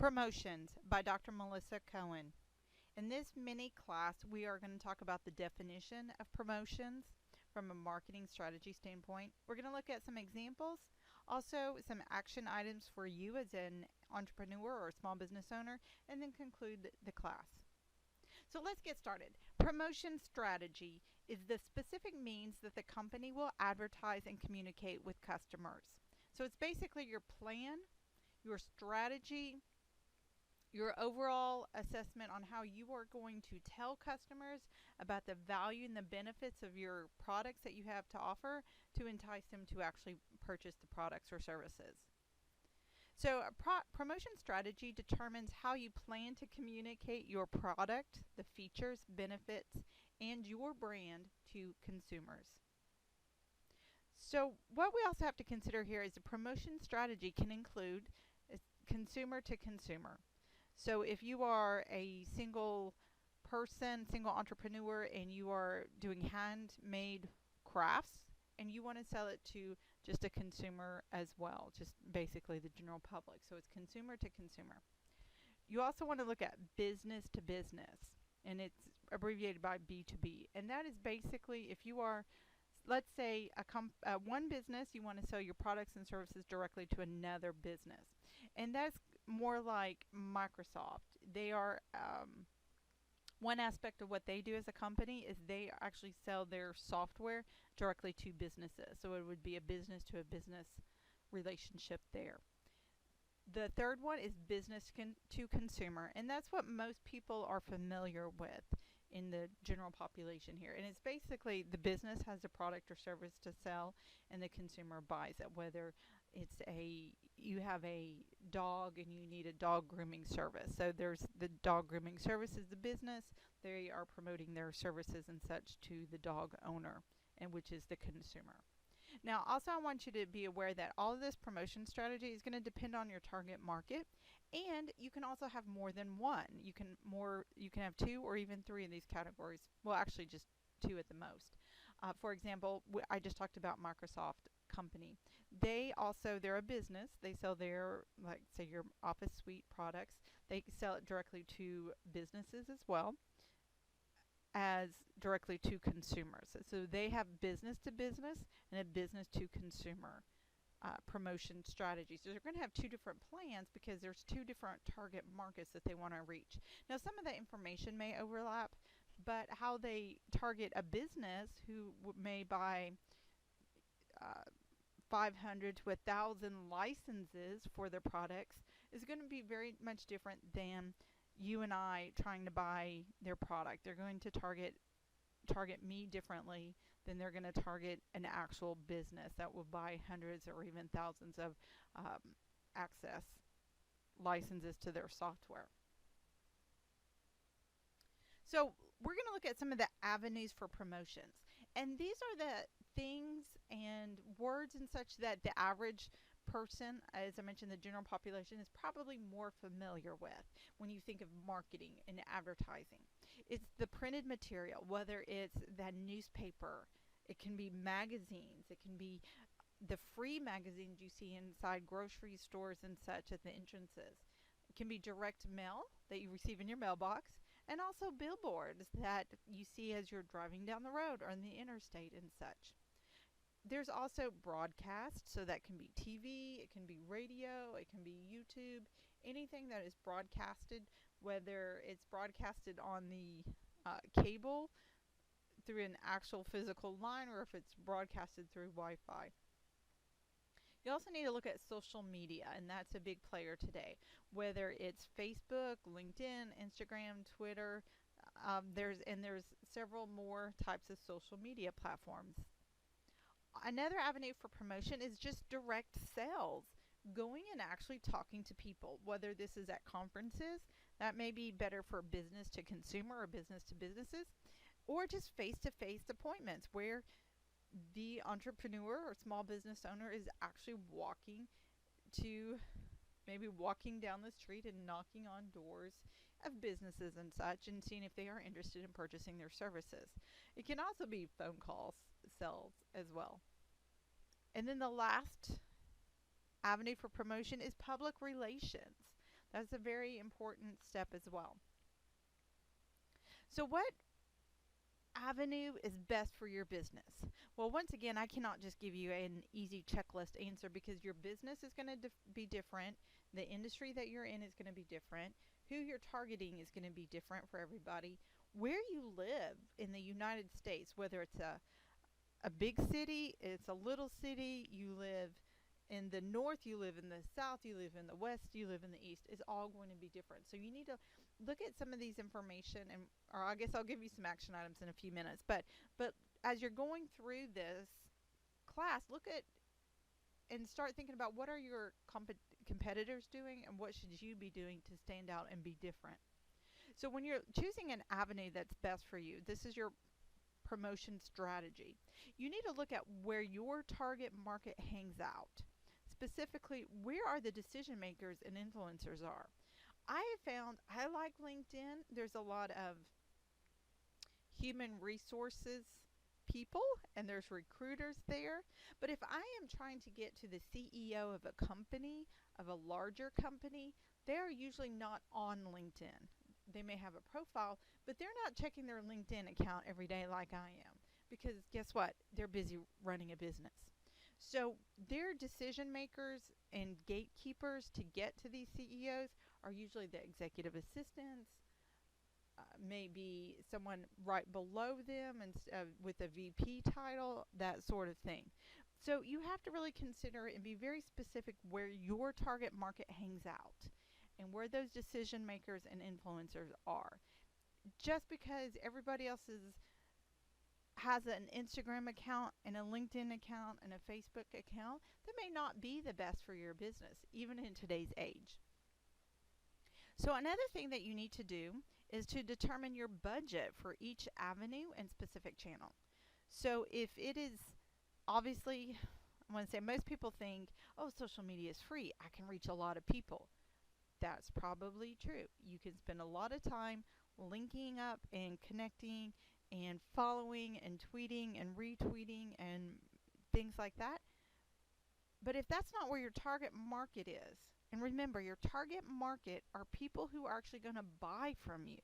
Promotions by Dr. Melissa Cohen. In this mini class, we are going to talk about the definition of promotions from a marketing strategy standpoint. We're going to look at some examples, also some action items for you as an entrepreneur or small business owner, and then conclude the class. So let's get started. Promotion strategy is the specific means that the company will advertise and communicate with customers. So it's basically your plan, your strategy, your overall assessment on how you are going to tell customers about the value and the benefits of your products that you have to offer to entice them to actually purchase the products or services. So a promotion strategy determines how you plan to communicate your product, the features, benefits, and your brand to consumers. So what we also have to consider here is a promotion strategy can include consumer to consumer. So if you are a single person, single entrepreneur, and you are doing handmade crafts and you want to sell it to just a consumer as well, just basically the general public. So it's consumer to consumer. You also want to look at business to business, and it's abbreviated by B2B. And that is basically if you are, let's say, one business, you want to sell your products and services directly to another business. And that's more like Microsoft. They are one aspect of what they do as a company is they actually sell their software directly to businesses. So it would be a business to a business relationship there. The third one is business to consumer, and that's what most people are familiar with in the general population here. And it's basically the business has a product or service to sell and the consumer buys it, whether it's you have a dog and you need a dog grooming service. So there's the dog grooming service is the business. They are promoting their services and such to the dog owner, and which is the consumer. Now, also I want you to be aware that all of this promotion strategy is going to depend on your target market, and you can also have more than one. You can have two or even three of these categories. Well, actually just two at the most. For example, I just talked about Microsoft company. They're a business. They sell their, like say, your Office Suite products. They sell it directly to businesses as well as directly to consumers. So they have business to business and a business to consumer promotion strategy. So they're going to have two different plans because there's two different target markets that they want to reach. Now some of that information may overlap, but how they target a business who may buy 500 to 1,000 licenses for their products is going to be very much different than you and I trying to buy their product. They're going to target me differently than they're going to target an actual business that will buy hundreds or even thousands of access licenses to their software. So we're going to look at some of the avenues for promotions. And these are the things and words and such that the average person, as I mentioned, the general population is probably more familiar with when you think of marketing and advertising. It's the printed material, whether it's that newspaper, it can be magazines, it can be the free magazines you see inside grocery stores and such at the entrances. It can be direct mail that you receive in your mailbox, and also billboards that you see as you're driving down the road or on the interstate and such. There's also broadcast, so that can be TV, it can be radio, it can be YouTube, anything that is broadcasted, whether it's broadcasted on the cable through an actual physical line or if it's broadcasted through Wi-Fi. You also need to look at social media, and that's a big player today. Whether it's Facebook, LinkedIn, Instagram, Twitter, there's several more types of social media platforms. Another avenue for promotion is just direct sales. Going and actually talking to people, whether this is at conferences, that may be better for business to consumer or business to businesses, or just face-to-face appointments where the entrepreneur or small business owner is actually maybe walking down the street and knocking on doors of businesses and such and seeing if they are interested in purchasing their services. It can also be phone calls, sales as well. And then the last avenue for promotion is public relations. That's a very important step as well. So what avenue is best for your business? Well, once again, I cannot just give you an easy checklist answer because your business is going to be different. The industry that you're in is going to be different. Who you're targeting is going to be different for everybody. Where you live in the United States, whether it's a big city, it's a little city, you live in the north, you live in the south, you live in the west, you live in the east, is all going to be different. So you need to look at some of these information, and or I guess I'll give you some action items in a few minutes. But as you're going through this class, look at and start thinking about what are your competitors doing and what should you be doing to stand out and be different. So when you're choosing an avenue that's best for you, this is your promotion strategy. You need to look at where your target market hangs out. Specifically, where are the decision makers and influencers are. I have found I like LinkedIn. There's a lot of human resources people and there's recruiters there. But if I am trying to get to the CEO of a company, of a larger company, they're usually not on LinkedIn. They may have a profile, but they're not checking their LinkedIn account every day like I am. Because guess what? They're busy running a business. So their decision makers and gatekeepers to get to these CEOs are usually the executive assistants, maybe someone right below them and with a VP title, that sort of thing. So you have to really consider and be very specific where your target market hangs out and where those decision makers and influencers are. Just because everybody else has an Instagram account and a LinkedIn account and a Facebook account, that may not be the best for your business, even in today's age. So another thing that you need to do is to determine your budget for each avenue and specific channel. So if it is, obviously, I want to say most people think, oh, social media is free, I can reach a lot of people. That's probably true. You can spend a lot of time linking up and connecting and following and tweeting and retweeting and things like that. But if that's not where your target market is, and remember, your target market are people who are actually going to buy from you,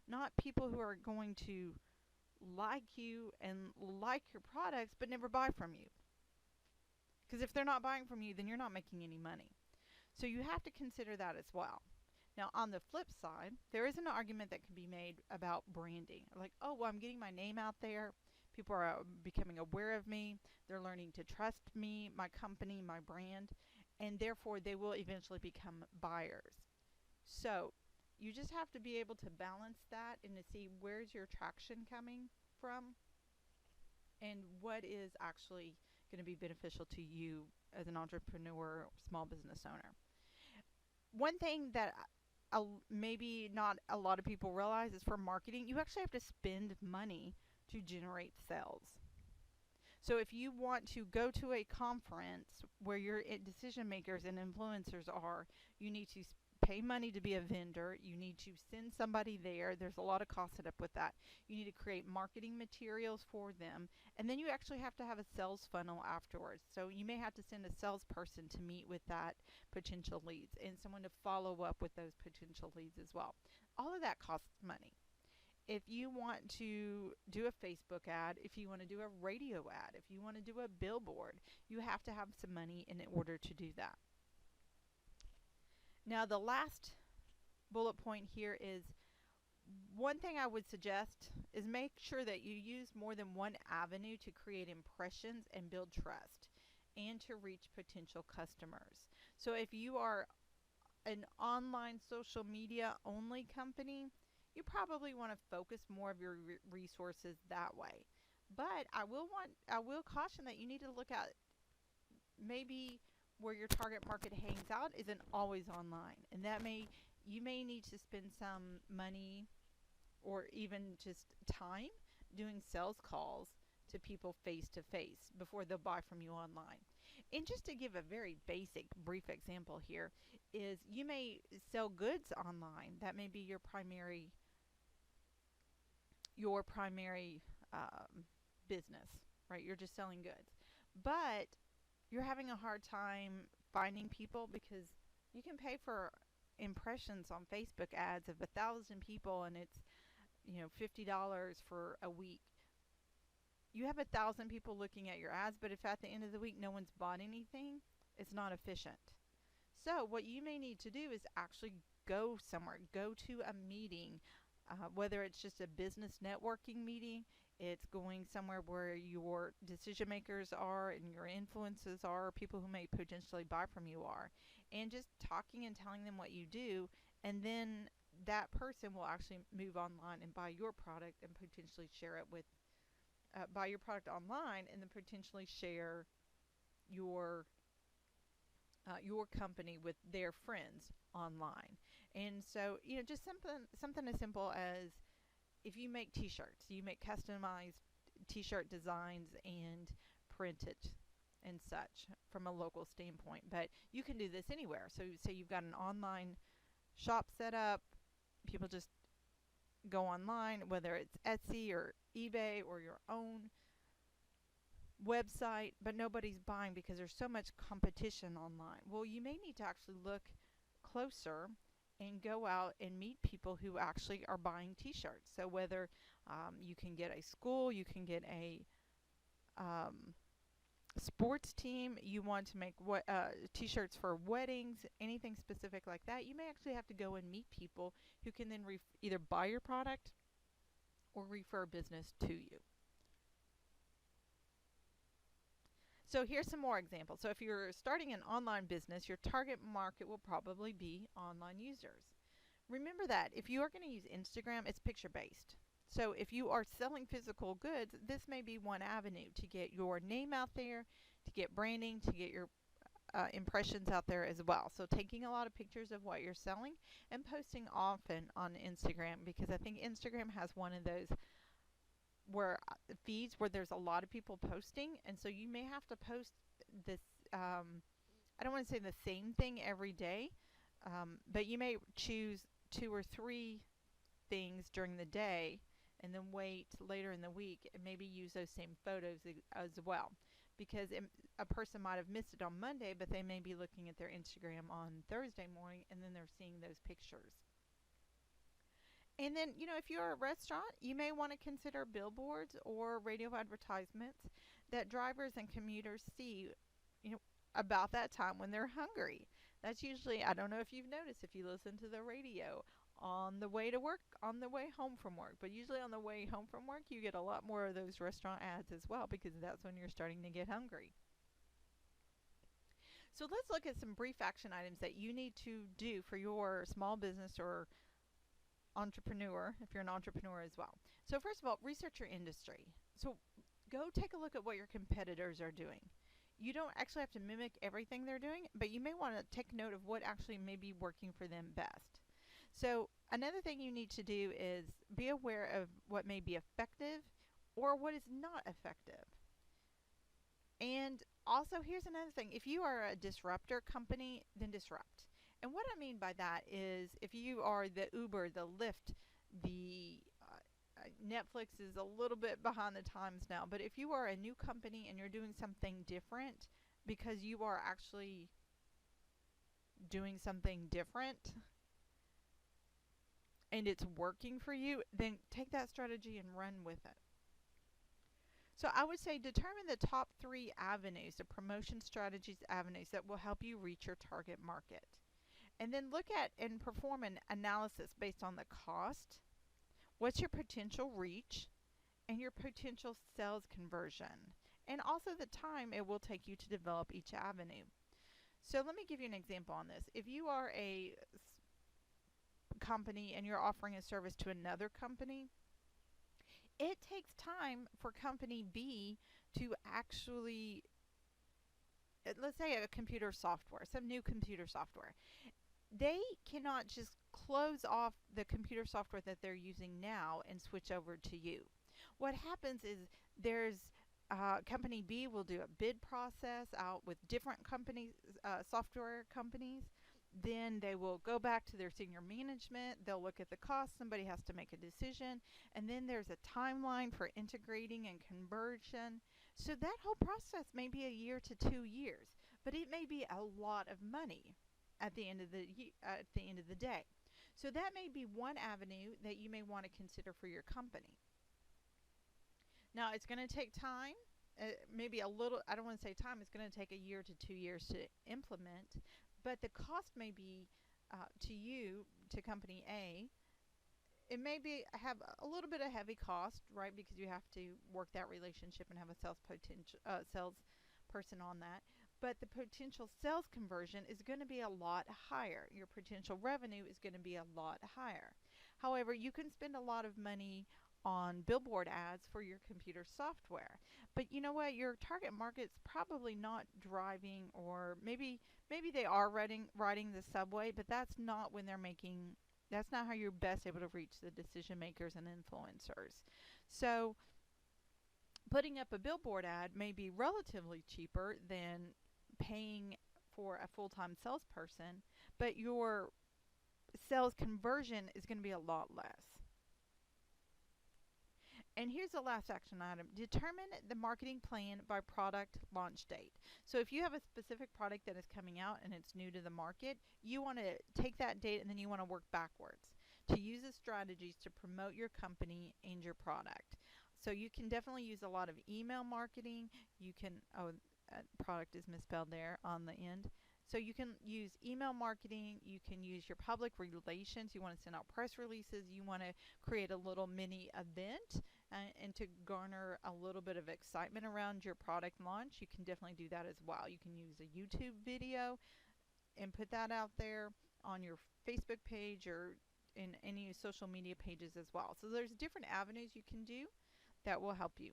not people who are going to like you and like your products but never buy from you. Because if they're not buying from you, then you're not making any money. So you have to consider that as well. Now, on the flip side, there is an argument that can be made about branding. Like, oh, well, I'm getting my name out there. People are becoming aware of me. They're learning to trust me, my company, my brand, and therefore they will eventually become buyers. So you just have to be able to balance that and to see where's your traction coming from and what is actually going to be beneficial to you as an entrepreneur or small business owner. One thing that maybe not a lot of people realize is for marketing, you actually have to spend money to generate sales. So if you want to go to a conference where your decision makers and influencers are, you need to pay money to be a vendor. You need to send somebody there. There's a lot of cost set up with that. You need to create marketing materials for them. And then you actually have to have a sales funnel afterwards. So you may have to send a salesperson to meet with that potential leads and someone to follow up with those potential leads as well. All of that costs money. If you want to do a Facebook ad, if you want to do a radio ad, if you want to do a billboard, you have to have some money in order to do that. Now, the last bullet point here is one thing I would suggest is make sure that you use more than one avenue to create impressions and build trust and to reach potential customers. So if you are an online social media only company, you probably want to focus more of your resources that way. But I will caution that you need to look at maybe where your target market hangs out isn't always online, and you may need to spend some money or even just time doing sales calls to people face to face before they'll buy from you online. And just to give a very basic, brief example here is you may sell goods online. That may be your primary business, right? You're just selling goods. But you're having a hard time finding people because you can pay for impressions on Facebook ads of 1,000 people and it's $50 for a week. You have 1,000 people looking at your ads, but if at the end of the week no one's bought anything, it's not efficient. So what you may need to do is actually go somewhere, go to a meeting, whether it's just a business networking meeting, it's going somewhere where your decision makers are and your influences are, people who may potentially buy from you are, and just talking and telling them what you do, and then that person will actually move online and buy your product and potentially share it with, buy your product online and then potentially share your company with their friends online. And so, just something as simple as if you make t-shirts, you make customized t-shirt designs and print it and such from a local standpoint. But you can do this anywhere. So say you've got an online shop set up, people just go online, whether it's Etsy or eBay or your own website, but nobody's buying because there's so much competition online. Well, you may need to actually look closer and go out and meet people who actually are buying t-shirts. So whether you can get a school, you can get a sports team, you want to make t-shirts for weddings, anything specific like that, you may actually have to go and meet people who can then either buy your product or refer business to you. So here's some more examples. So if you're starting an online business, your target market will probably be online users. Remember that if you are going to use Instagram, it's picture-based. So if you are selling physical goods, this may be one avenue to get your name out there, to get branding, to get your impressions out there as well. So taking a lot of pictures of what you're selling and posting often on Instagram, because I think Instagram has one of those feeds where there's a lot of people posting, and so you may have to post this I don't want to say the same thing every day, but you may choose 2 or 3 things during the day and then wait later in the week and maybe use those same photos as well, because a person might have missed it on Monday, but they may be looking at their Instagram on Thursday morning and then they're seeing those pictures. And then, if you're a restaurant, you may want to consider billboards or radio advertisements that drivers and commuters see, about that time when they're hungry. That's usually, I don't know if you've noticed, if you listen to the radio on the way to work, on the way home from work. But usually on the way home from work, you get a lot more of those restaurant ads as well, because that's when you're starting to get hungry. So let's look at some brief action items that you need to do for your small business or entrepreneur, if you're an entrepreneur as well. So first of all, research your industry. So go take a look at what your competitors are doing. You don't actually have to mimic everything they're doing, but you may want to take note of what actually may be working for them best. So another thing you need to do is be aware of what may be effective or what is not effective. And also, here's another thing. If you are a disruptor company, then disrupt. And what I mean by that is if you are the Uber, the Lyft, the Netflix is a little bit behind the times now, but if you are a new company and you're doing something different because you are actually doing something different and it's working for you, then take that strategy and run with it. So I would say determine the top 3 avenues, the promotion strategies avenues that will help you reach your target market. And then look at and perform an analysis based on the cost, what's your potential reach, and your potential sales conversion, and also the time it will take you to develop each avenue. So let me give you an example on this. If you are a company and you're offering a service to another company, it takes time for company B to actually, let's say a computer software, some new computer software. They cannot just close off the computer software that they're using now and switch over to you. What happens is company B will do a bid process out with different companies, software companies. Then they will go back to their senior management. They'll look at the cost. Somebody has to make a decision. And then there's a timeline for integrating and conversion. So that whole process may be 1 year to 2 years, but it may be a lot of money. at the end of the day. So that may be one avenue that you may want to consider for your company. Now, it's going to take time, maybe a little, I don't want to say time, it's going to take a year to 2 years to implement, but the cost may be to you, to company A, it may be have a little bit of heavy cost, right? Because you have to work that relationship and have a sales person on that. But the potential sales conversion is going to be a lot higher. Your potential revenue is going to be a lot higher. However, you can spend a lot of money on billboard ads for your computer software. But you know what? Your target market's probably not driving, or maybe they are riding the subway, but that's not when they're making, that's not how you're best able to reach the decision makers and influencers. So putting up a billboard ad may be relatively cheaper than paying for a full-time salesperson, but your sales conversion is going to be a lot less. And here's the last action item. Determine the marketing plan by product launch date. So if you have a specific product that is coming out and it's new to the market, you want to take that date and then you want to work backwards to use the strategies to promote your company and your product. So you can definitely use a lot of email marketing. You can, product is misspelled there on the end. So you can use email marketing, you can use your public relations, you want to send out press releases, you want to create a little mini event and to garner a little bit of excitement around your product launch. You can definitely do that as well. You can use a YouTube video and put that out there on your Facebook page or in any social media pages as well. So there's different avenues you can do that will help you.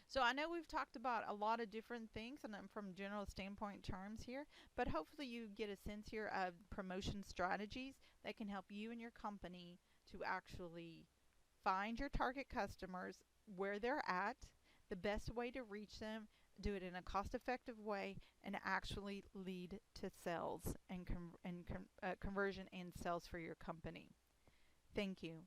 So I know we've talked about a lot of different things and from general standpoint terms here, but hopefully you get a sense here of promotion strategies that can help you and your company to actually find your target customers where they're at, the best way to reach them, do it in a cost-effective way, and actually lead to sales and conversion and sales for your company. Thank you.